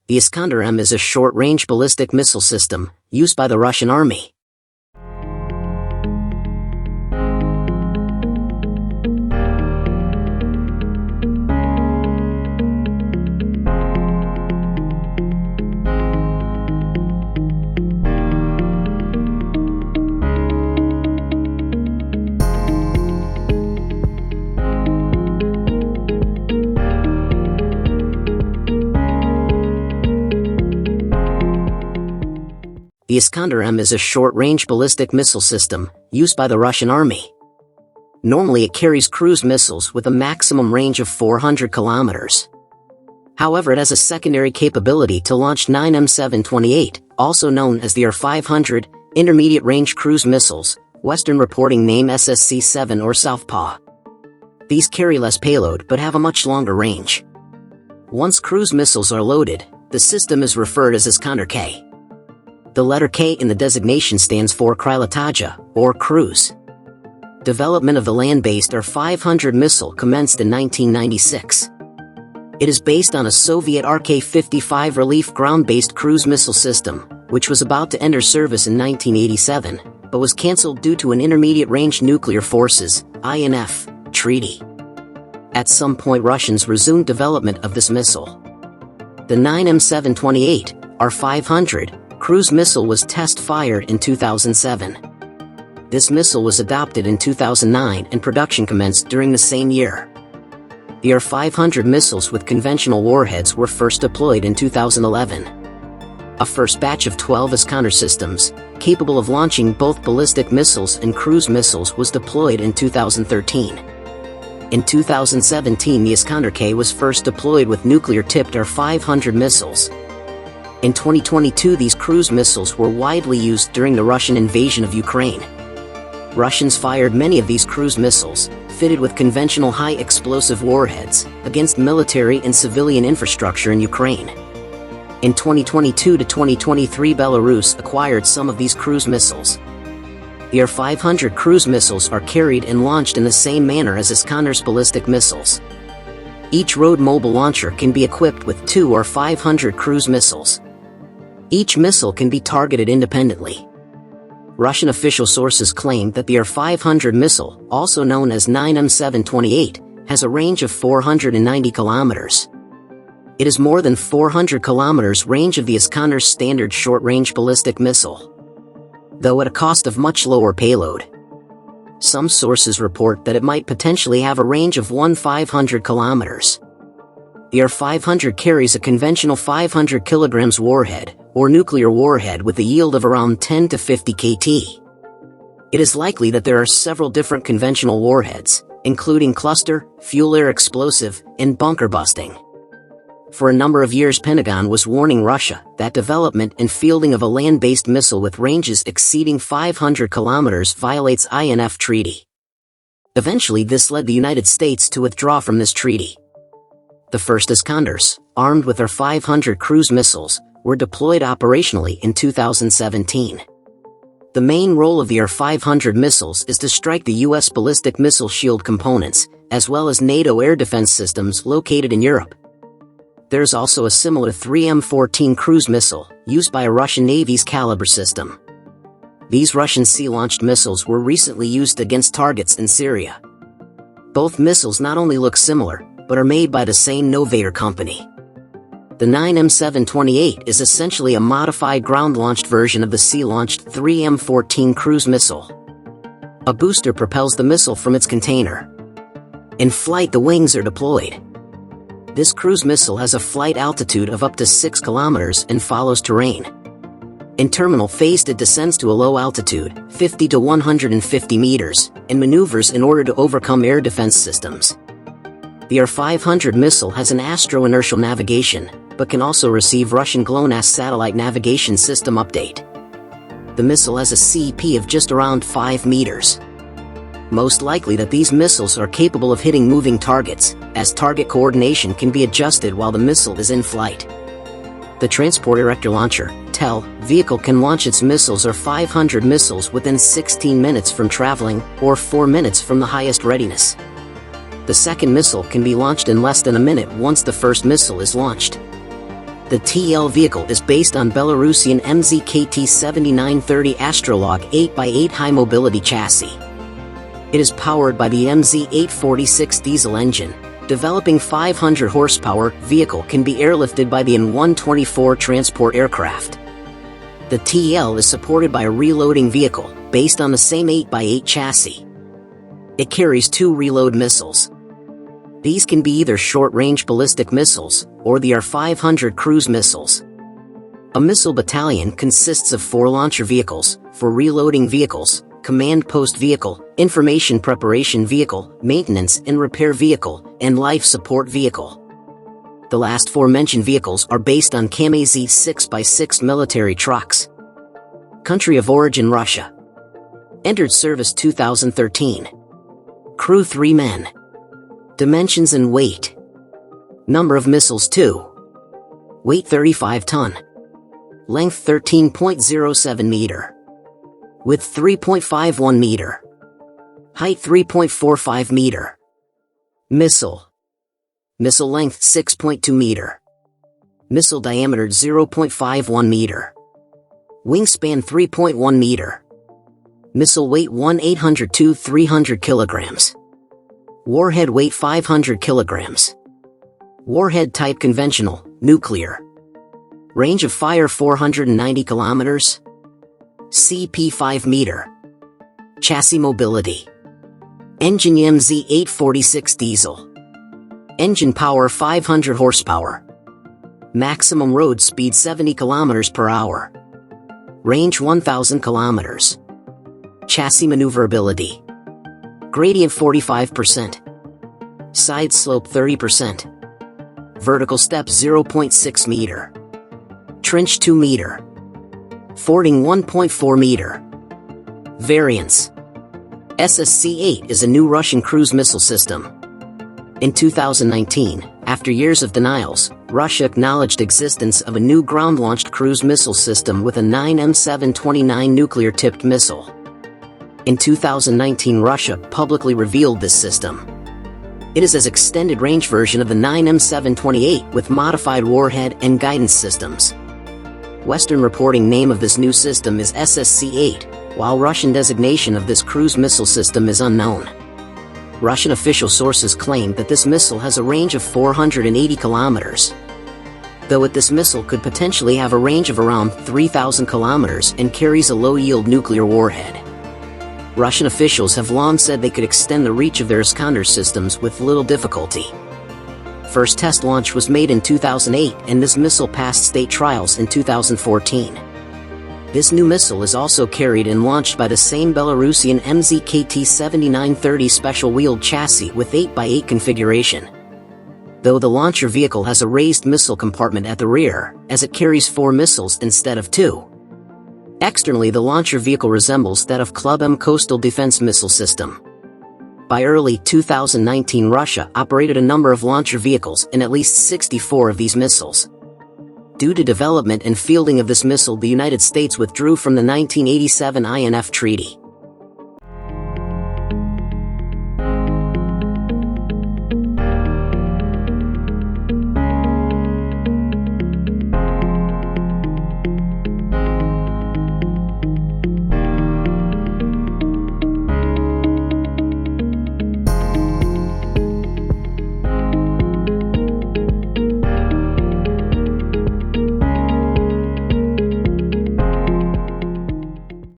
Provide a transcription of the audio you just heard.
The Iskander-M is a short-range ballistic missile system used by the Russian Army. The Iskander-M is a short-range ballistic missile system used by the Russian Army. Normally it carries cruise missiles with a maximum range of 400 kilometers. However, it has a secondary capability to launch 9 M728, also known as the R-500, intermediate-range cruise missiles, Western reporting name SSC-7 or Southpaw. These carry less payload but have a much longer range. Once cruise missiles are loaded, the system is referred as Iskander-K. The letter K in the designation stands for Krylataja, or cruise. Development of the land-based R-500 missile commenced in 1996. It is based on a Soviet RK-55 relief ground-based cruise missile system, which was about to enter service in 1987, but was cancelled due to an Intermediate-Range Nuclear Forces (INF) treaty. At some point Russians resumed development of this missile. The 9 M728, R-500, cruise missile was test-fired in 2007. This missile was adopted in 2009 and production commenced during the same year. The R-500 missiles with conventional warheads were first deployed in 2011. A first batch of 12 Iskander systems, capable of launching both ballistic missiles and cruise missiles, was deployed in 2013. In 2017 the Iskander-K was first deployed with nuclear-tipped R-500 missiles. In 2022 these cruise missiles were widely used during the Russian invasion of Ukraine. Russians fired many of these cruise missiles, fitted with conventional high-explosive warheads, against military and civilian infrastructure in Ukraine. In 2022 to 2023 Belarus acquired some of these cruise missiles. The R-500 cruise missiles are carried and launched in the same manner as Iskander's ballistic missiles. Each road mobile launcher can be equipped with 2 R-500 cruise missiles. Each missile can be targeted independently. Russian official sources claim that the R-500 missile, also known as 9 M728, has a range of 490 kilometers. It is more than 400 kilometers range of the Iskander's standard short-range ballistic missile, though at a cost of much lower payload. Some sources report that it might potentially have a range of 500 kilometers. The R-500 carries a conventional 500 kilograms warhead, or nuclear warhead, with a yield of around 10 to 50 kT. It is likely that there are several different conventional warheads, including cluster, fuel-air explosive, and bunker busting. For a number of years Pentagon was warning Russia that development and fielding of a land-based missile with ranges exceeding 500 kilometers violates INF treaty. Eventually this led the United States to withdraw from this treaty. The first Iskanders, armed with R-500 cruise missiles, were deployed operationally in 2017. The main role of the R-500 missiles is to strike the U.S. ballistic missile shield components, as well as NATO air defense systems located in Europe. There is also a similar 3M-14 cruise missile, used by a Russian Navy's Caliber system. These Russian sea-launched missiles were recently used against targets in Syria. Both missiles not only look similar, but are made by the same Novator company. The 9 M728 is essentially a modified ground-launched version of the sea-launched 3M-14 cruise missile. A booster propels the missile from its container. In flight the wings are deployed. This cruise missile has a flight altitude of up to 6 kilometers and follows terrain. In terminal phase it descends to a low altitude, 50 to 150 meters, and maneuvers in order to overcome air defense systems. The R-500 missile has an astro-inertial navigation, but can also receive Russian GLONASS satellite navigation system update. The missile has a CP of just around 5 meters. Most likely that these missiles are capable of hitting moving targets, as target coordination can be adjusted while the missile is in flight. The Transport Erector Launcher (TEL) vehicle can launch its missiles or 500 missiles within 16 minutes from traveling, or 4 minutes from the highest readiness. The second missile can be launched in less than a minute once the first missile is launched. The TL vehicle is based on Belarusian MZ-KT-7930 Astrolog 8x8 high-mobility chassis. It is powered by the MZ-846 diesel engine. Developing 500 horsepower, vehicle can be airlifted by the An-124 transport aircraft. The TL is supported by a reloading vehicle, based on the same 8x8 chassis. It carries 2 reload missiles. These can be either short-range ballistic missiles, or the R-500 cruise missiles. A missile battalion consists of 4 launcher vehicles, for reloading vehicles, command post vehicle, information preparation vehicle, maintenance and repair vehicle, and life support vehicle. The last 4 mentioned vehicles are based on KAMAZ 6x6 military trucks. Country of origin Russia. Entered service 2013. Crew 3 men. Dimensions and weight. Number of missiles 2. Weight 35 ton. Length 13.07 meter. Width 3.51 meter. Height 3.45 meter. Missile. Missile length 6.2 meter. Missile diameter 0.51 meter. Wingspan 3.1 meter. Missile weight 1/800-300 kilograms. Warhead weight 500 kilograms. Warhead type conventional, nuclear. Range of fire 490 kilometers. CP 5 meter. Chassis mobility. Engine MZ-846 diesel. Engine power 500 horsepower. Maximum road speed 70 kilometers per hour. Range 1000 kilometers. Chassis maneuverability. Gradient 45%. Side slope 30%. Vertical step 0.6 meter. Trench 2 meter. Fording 1.4 meter. Variants. SSC-8 is a new Russian cruise missile system. In 2019, after years of denials, Russia acknowledged existence of a new ground-launched cruise missile system with a 9M729 nuclear-tipped missile. In 2019, Russia publicly revealed this system. It is an extended-range version of the 9M728 with modified warhead and guidance systems. Western reporting name of this new system is SSC-8, while Russian designation of this cruise missile system is unknown. Russian official sources claim that this missile has a range of 480 kilometers. Though this missile could potentially have a range of around 3,000 kilometers and carries a low-yield nuclear warhead. Russian officials have long said they could extend the reach of their Iskander systems with little difficulty. First test launch was made in 2008 and this missile passed state trials in 2014. This new missile is also carried and launched by the same Belarusian MZ-KT-7930 special wheeled chassis with 8x8 configuration. Though the launcher vehicle has a raised missile compartment at the rear, as it carries 4 missiles instead of 2. Externally, the launcher vehicle resembles that of Club M coastal defense missile system. By early 2019, Russia operated a number of launcher vehicles and at least 64 of these missiles. Due to development and fielding of this missile, the United States withdrew from the 1987 INF Treaty.